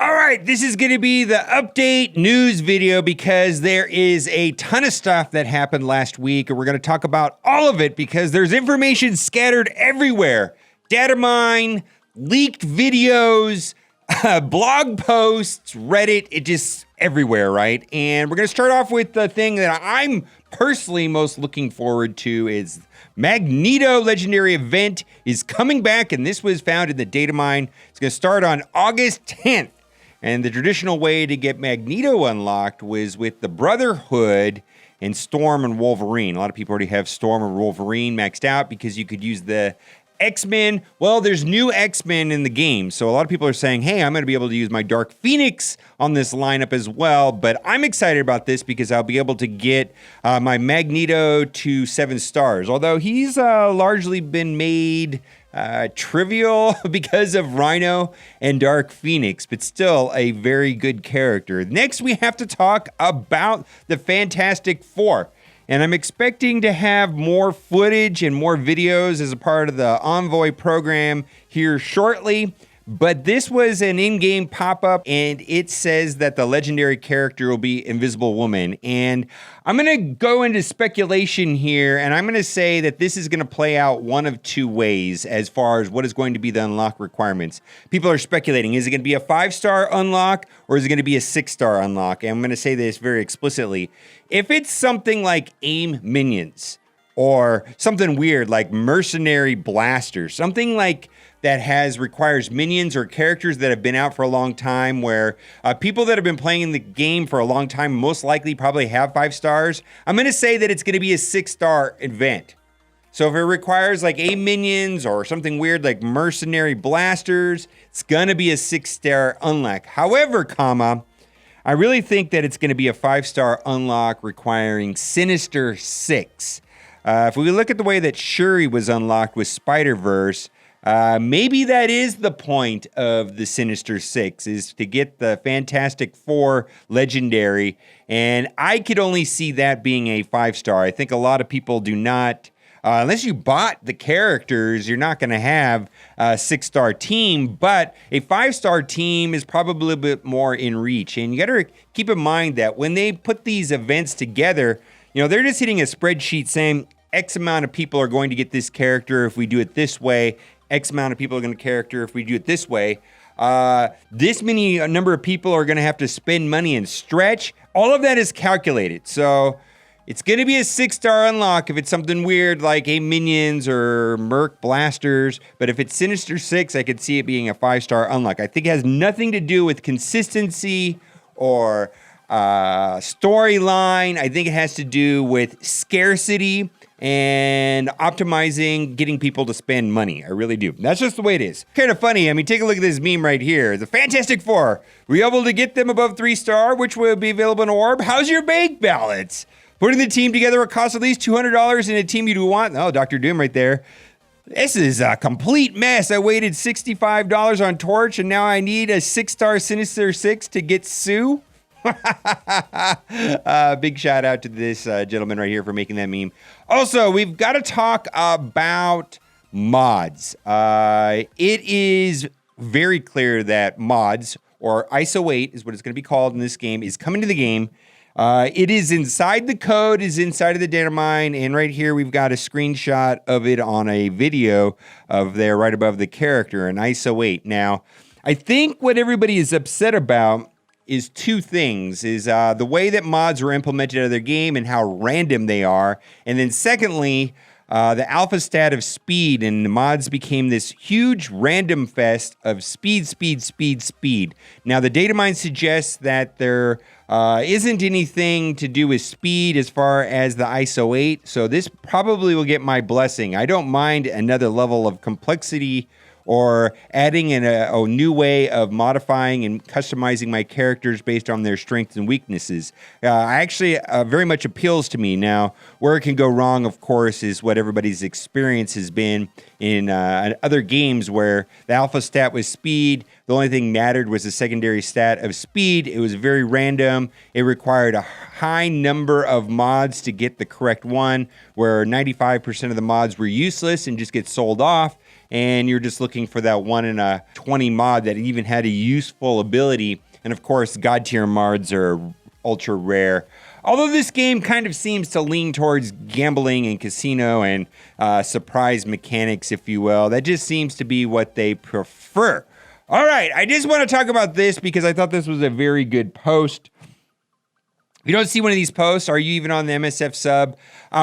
All right, this is going to be the update news video because there is a ton of stuff that happened last week, and we're going to talk about all of it because there's information scattered everywhere. Data mine, leaked videos, blog posts, Reddit, it just everywhere, right? And we're going to start off with the thing that I'm personally most looking forward to is Magneto legendary event is coming back, and this was found in the data mine. It's going to start on August 10th. And the traditional way to get Magneto unlocked was with the Brotherhood and Storm and Wolverine. A lot of people already have Storm and Wolverine maxed out because you could use the X-Men. Well, there's new X-Men in the game. So a lot of people are saying, hey, I'm going to be able to use my Dark Phoenix on this lineup as well. But I'm excited about this because I'll be able to get my Magneto to 7 stars. Although he's largely been made trivial because of Rhino and Dark Phoenix, but still a very good character. Next, we have to talk about the Fantastic Four. And I'm expecting to have more footage and more videos as a part of the Envoy program here shortly. But this was an in-game pop-up, and it says that the legendary character will be Invisible Woman. And I'm going to go into speculation here, and I'm going to say that this is going to play out one of two ways as far as what is going to be the unlock requirements. People are speculating, is it going to be a 5-star unlock, or is it going to be a 6-star unlock? And I'm going to say this very explicitly. If it's something like AIM minions, or something weird like mercenary blasters, something like that requires minions or characters that have been out for a long time, where people that have been playing the game for a long time most likely probably have 5 stars. I'm going to say that it's going to be a 6-star event. So if it requires like AIM minions or something weird like mercenary blasters, it's going to be a 6-star unlock. However, I really think that it's going to be a 5-star unlock requiring Sinister Six. If we look at the way that Shuri was unlocked with Spider-Verse, maybe that is the point of the Sinister Six, is to get the Fantastic Four legendary. And I could only see that being a 5-star. I think a lot of people do not, unless you bought the characters, you're not going to have a 6-star team. But a 5-star team is probably a little bit more in reach. And you got to keep in mind that when they put these events together, they're just hitting a spreadsheet saying X amount of people are going to get this character if we do it this way. X amount of people are going to character if we do it this way. This many number of people are going to have to spend money and stretch. All of that is calculated. So it's going to be a 6-star unlock if it's something weird like AIM minions or Merc blasters. But if it's Sinister Six, I could see it being a 5-star unlock. I think it has nothing to do with consistency or storyline. I think it has to do with scarcity and optimizing, getting people to spend money. I really do. That's just the way it is. Kind of funny. I mean, take a look at this meme right here. The Fantastic Four. Were you able to get them above 3-star, which will be available in Orb? How's your bank balance? Putting the team together would cost at least $200 in a team you do want. Oh, Dr. Doom right there. This is a complete mess. I waited $65 on Torch, and now I need a 6-star Sinister Six to get Sue. Big shout out to this gentleman right here for making that meme. Also, we've got to talk about mods. It is very clear that mods, or ISO 8 is what it's going to be called in this game, is coming to the game. It is inside the code, is inside of the data mine, and right here we've got a screenshot of it on a video of there right above the character, an ISO 8. Now, I think what everybody is upset about is two things, is the way that mods are implemented out of their game and how random they are. And then secondly, the alpha stat of speed, and the mods became this huge random fest of speed. Now, the data mine suggests that there isn't anything to do with speed as far as the ISO 8, so this probably will get my blessing. I don't mind another level of complexity or adding in a new way of modifying and customizing my characters based on their strengths and weaknesses. Actually very much appeals to me. Now, where it can go wrong, of course, is what everybody's experience has been in other games where the alpha stat was speed. The only thing mattered was the secondary stat of speed. It was very random. It required a high number of mods to get the correct one, where 95% of the mods were useless and just get sold off. and you're just looking for that 1 in a 20 mod that even had a useful ability. And of course, God tier mods are ultra rare. Although this game kind of seems to lean towards gambling and casino and surprise mechanics, if you will. That just seems to be what they prefer. All right, I just want to talk about this because I thought this was a very good post. If you don't see one of these posts, are you even on the MSF sub?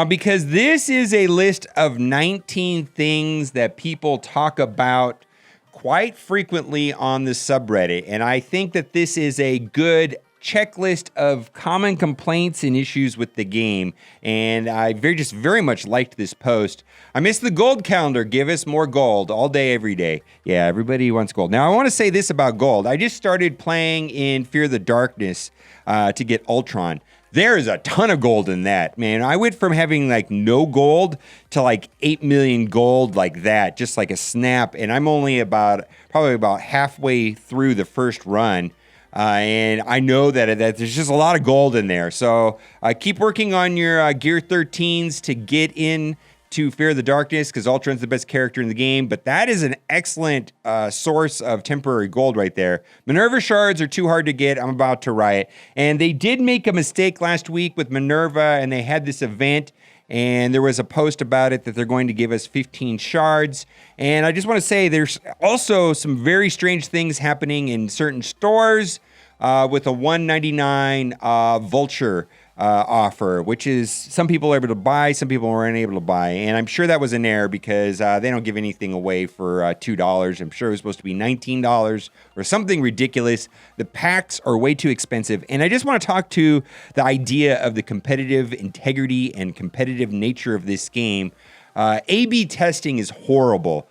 Because this is a list of 19 things that people talk about quite frequently on the subreddit. And I think that this is a good checklist of common complaints and issues with the game. And I very much liked this post. I miss the gold calendar. Give us more gold all day, every day. Yeah, everybody wants gold. Now, I want to say this about gold. I just started playing in Fear the Darkness to get Ultron. There is a ton of gold in that, man. I went from having like no gold to like 8 million gold like that, just like a snap. And I'm only probably about halfway through the first run. And I know that there's just a lot of gold in there. So keep working on your Gear 13s to get in to Fear the Darkness, because Ultron's the best character in the game. But that is an excellent source of temporary gold right there. Minerva shards are too hard to get. I'm about to riot. And they did make a mistake last week with Minerva, and they had this event. And there was a post about it that they're going to give us 15 shards. And I just want to say there's also some very strange things happening in certain stores with a $1.99 Vulture offer, which is some people are able to buy, some people weren't able to buy. And I'm sure that was an error because they don't give anything away for $2. I'm sure it was supposed to be $19 or something ridiculous. The packs are way too expensive. And I just want to talk to the idea of the competitive integrity and competitive nature of this game. A/B testing is horrible.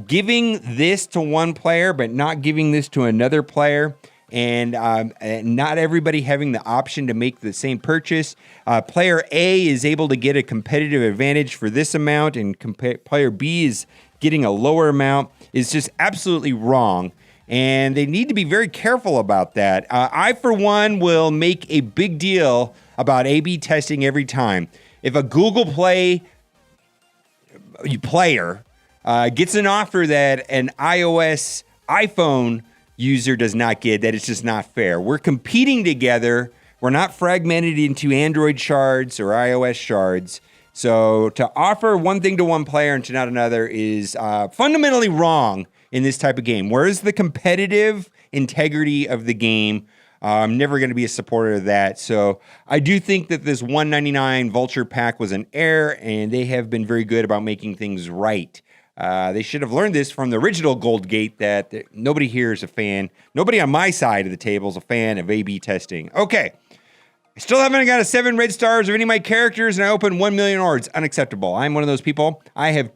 Giving this to one player, but not giving this to another player, and not everybody having the option to make the same purchase. Player A is able to get a competitive advantage for this amount, and player B is getting a lower amount, is just absolutely wrong. And they need to be very careful about that. I, for one, will make a big deal about A/B testing every time. If a Google Play player gets an offer that an iOS iPhone user does not get, that it's just not fair. We're competing together. We're not fragmented into Android shards or iOS shards. So to offer one thing to one player and to not another is fundamentally wrong in this type of game. Where's the competitive integrity of the game? I'm never going to be a supporter of that. So I do think that this $1.99 Vulture pack was an error, and they have been very good about making things right. They should have learned this from the original Goldgate that nobody here is a fan. Nobody on my side of the table is a fan of A/B testing. Okay. I still haven't got a 7 red stars of any of my characters, and I opened 1 million orbs. Unacceptable. I'm one of those people. I have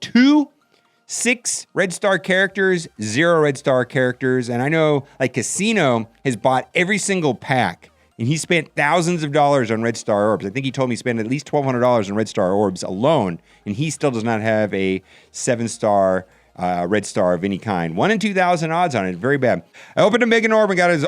6 red star characters, 0 red star characters, and I know like Casino has bought every single pack. And he spent thousands of dollars on red star orbs. I think he told me he spent at least $1,200 on red star orbs alone. And he still does not have a 7-star red star of any kind. 1 in 2,000 odds on it. Very bad. I opened a Mega Orb and got his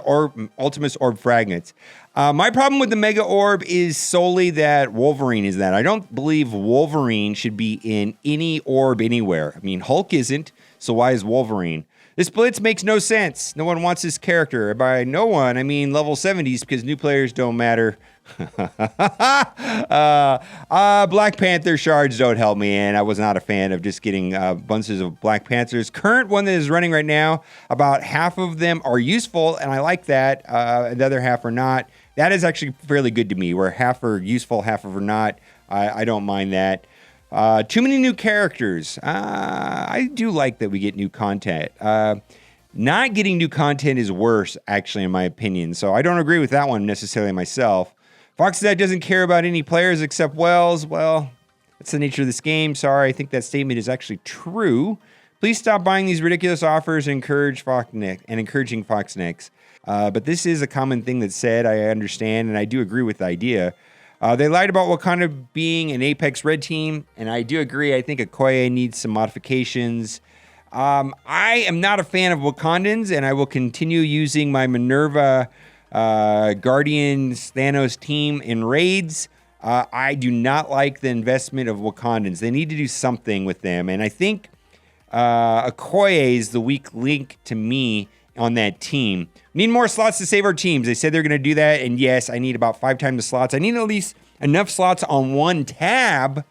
Ultimus Orb Fragments. My problem with the Mega Orb is solely that Wolverine is that. I don't believe Wolverine should be in any orb anywhere. I mean, Hulk isn't, so why is Wolverine? This Blitz makes no sense. No one wants this character. By no one, I mean level 70s, because new players don't matter. Black Panther shards don't help me, and I was not a fan of just getting bunches of Black Panthers. Current one that is running right now, about half of them are useful, and I like that. The other half are not. That is actually fairly good to me, where half are useful, half are not. I don't mind that. Too many new characters. I do like that we get new content. Not getting new content is worse, actually, in my opinion. So I don't agree with that one necessarily myself. Foxnet doesn't care about any players except Wells. Well, that's the nature of this game. Sorry, I think that statement is actually true. Please stop buying these ridiculous offers and encouraging Foxnex. But this is a common thing that's said. I understand, and I do agree with the idea. They lied about Wakanda being an Apex Red team, and I do agree. I think Okoye needs some modifications. I am not a fan of Wakandans, and I will continue using my Minerva Guardians Thanos team in raids. I do not like the investment of Wakandans. They need to do something with them, and I think Okoye is the weak link to me on that team. Need more slots to save our teams. They said they're going to do that, and yes, I need about 5 times the slots. I need at least enough slots on one tab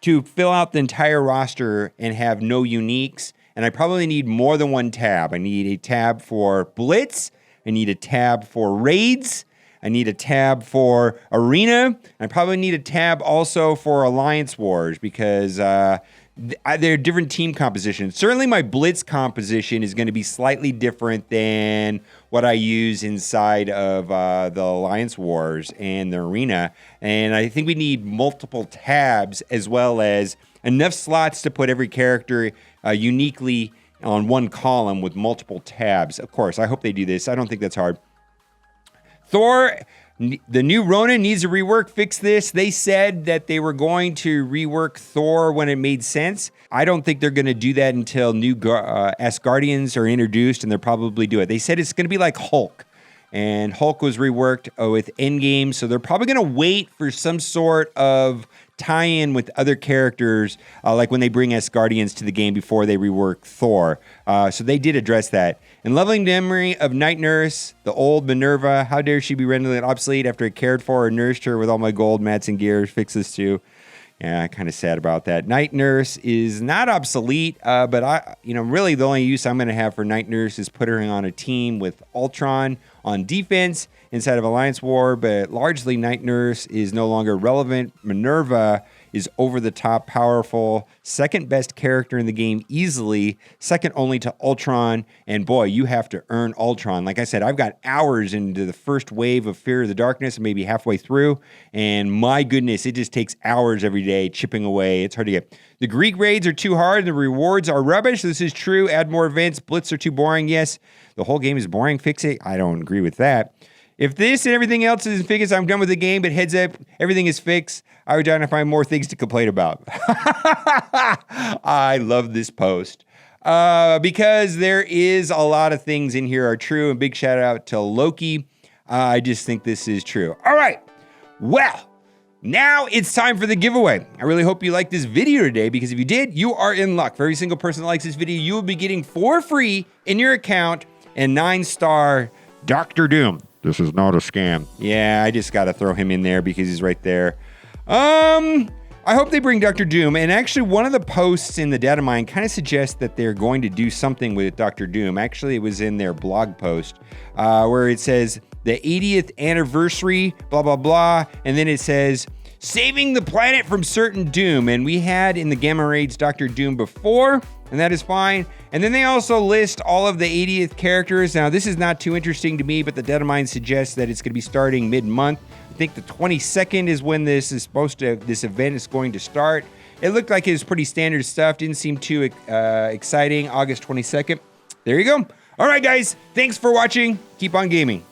to fill out the entire roster and have no uniques. And I probably need more than one tab. I need a tab for Blitz. I need a tab for Raids. I need a tab for Arena. I probably need a tab also for Alliance Wars because they're different team compositions. Certainly my Blitz composition is going to be slightly different than what I use inside of the Alliance Wars and the Arena. And I think we need multiple tabs as well as enough slots to put every character uniquely on one column with multiple tabs. Of course, I hope they do this. I don't think that's hard. Thor, the new Ronin needs a rework. Fix this. They said that they were going to rework Thor when it made sense. I don't think they're going to do that until new Asgardians are introduced, and they'll probably do it. They said it's going to be like Hulk, and Hulk was reworked with Endgame, so they're probably going to wait for some sort of tie-in with other characters, like when they bring Asgardians to the game before they rework Thor. So they did address that. In loving memory of Night Nurse, the old Minerva, how dare she be rendered obsolete after I cared for her and nourished her with all my gold, mats, and gears. Fix this too. Yeah, kind of sad about that. Night Nurse is not obsolete, but really the only use I'm going to have for Night Nurse is put her on a team with Ultron on defense inside of Alliance War, but largely Night Nurse is no longer relevant. Minerva is over-the-top powerful, second best character in the game easily, second only to Ultron, and boy, you have to earn Ultron. Like I said, I've got hours into the first wave of Fear of the Darkness, maybe halfway through, and my goodness, it just takes hours every day chipping away. It's hard to get. The Greek raids are too hard, the rewards are rubbish. This is true. Add more events. Blitz are too boring. Yes, the whole game is boring. Fix it. I don't agree with that. If this and everything else isn't fixed, I'm done with the game, but heads up, everything is fixed. I would try to find more things to complain about. I love this post because there is a lot of things in here are true, and big shout out to Loki. I just think this is true. All right, well, now it's time for the giveaway. I really hope you liked this video today because if you did, you are in luck. For every single person that likes this video, you will be getting for free in your account a 9-star Dr. Doom. This is not a scam. Yeah, I just got to throw him in there because he's right there. I hope they bring Dr. Doom. And actually, one of the posts in the data mine kind of suggests that they're going to do something with Dr. Doom. Actually, it was in their blog post where it says the 80th anniversary, blah, blah, blah. And then it says, saving the planet from certain doom. And we had in the Gamma Raids Dr. Doom before, and that is fine. And then they also list all of the 80th characters. Now, this is not too interesting to me, but the data mine suggests that it's going to be starting mid-month. I think the 22nd is when this event is going to start. It looked like it was pretty standard stuff. Didn't seem too exciting. August 22nd. There you go. All right, guys. Thanks for watching. Keep on gaming.